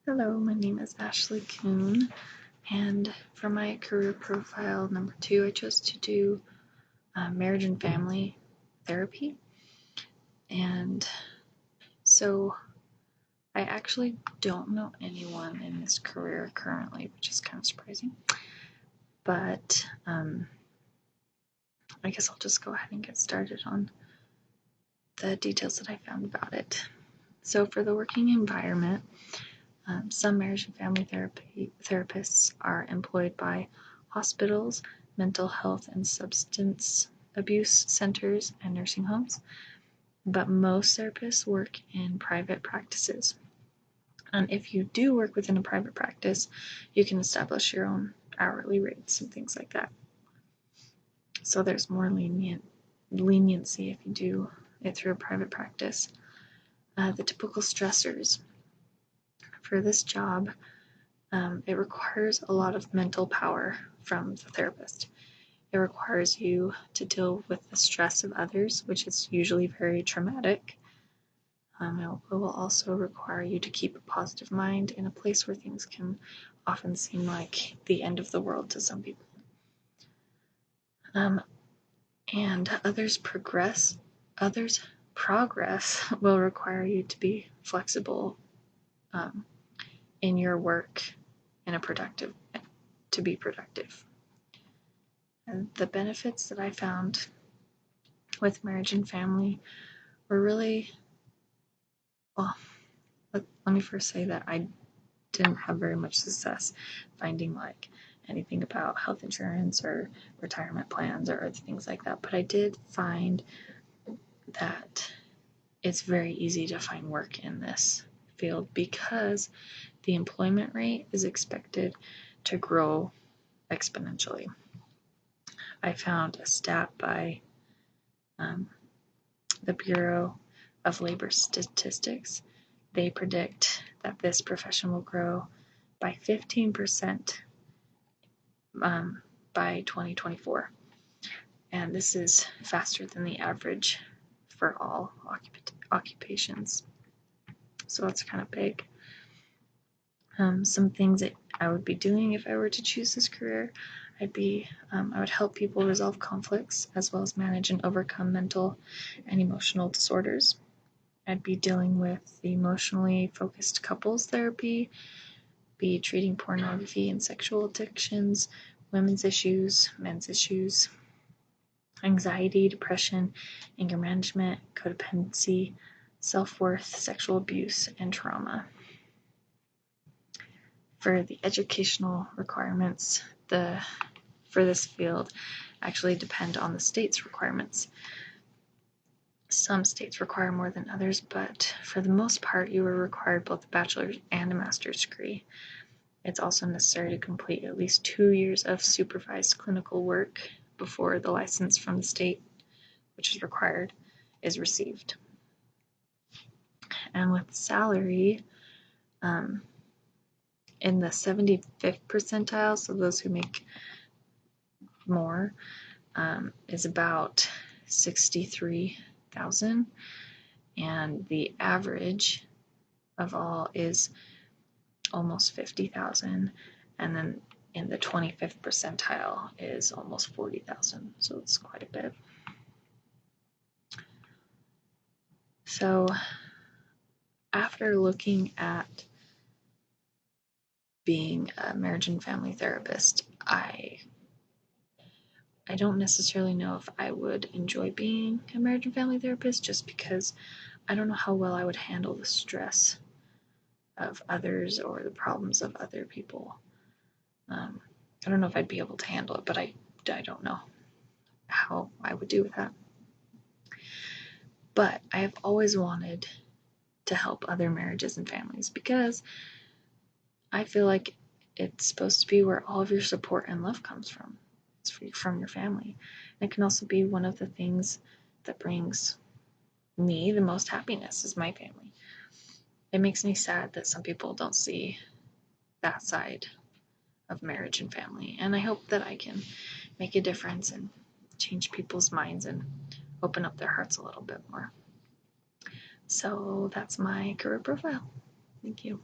Hello, my name is Ashley Kuhn, and for my career profile number 2, I chose to do marriage and family therapy. And so I actually don't know anyone in this career currently, which is kind of surprising. But I guess I'll just go ahead and get started on the details that I found about it. So for the working environment, some marriage and family therapists are employed by hospitals, mental health and substance abuse centers, and nursing homes, but most therapists work in private practices. And if you do work within a private practice, you can establish your own hourly rates and things like that. So there's more leniency if you do it through a private practice. The typical stressors for this job, it requires a lot of mental power from the therapist. It requires you to deal with the stress of others, which is usually very traumatic. It will also require you to keep a positive mind in a place where things can often seem like the end of the world to some people. And others' progress will require you to be flexible in your work to be productive. And the benefits that I found with marriage and family were really, well, let me first say that I didn't have very much success finding like anything about health insurance or retirement plans or other things like that. But I did find that it's very easy to find work in this field because the employment rate is expected to grow exponentially. I found a stat by the Bureau of Labor Statistics. They predict that this profession will grow by 15% by 2024. And this is faster than the average for all occupations. So that's kind of big. Some things that I would be doing if I were to choose this career, I would help people resolve conflicts as well as manage and overcome mental and emotional disorders. I'd be dealing with the emotionally focused couples therapy, be treating pornography and sexual addictions, women's issues, men's issues, anxiety, depression, anger management, codependency, self-worth, sexual abuse, and trauma. For the educational requirements, for this field actually depend on the state's requirements. Some states require more than others, but for the most part, you are required both a bachelor's and a master's degree. It's also necessary to complete at least 2 years of supervised clinical work before the license from the state, which is required, is received. And with salary, in the 75th percentile, so those who make more, is about 63,000, and the average of all is almost 50,000, and then in the 25th percentile is almost 40,000, so it's quite a bit. So after looking at being a marriage and family therapist, I don't necessarily know if I would enjoy being a marriage and family therapist, just because I don't know how well I would handle the stress of others or the problems of other people. I don't know if I'd be able to handle it, but I don't know how I would do with that. But I have always wanted to help other marriages and families because I feel like it's supposed to be where all of your support and love comes from. It's from your family. And it can also be one of the things that brings me the most happiness is my family. It makes me sad that some people don't see that side of marriage and family. And I hope that I can make a difference and change people's minds and open up their hearts a little bit more. So that's my career profile. Thank you.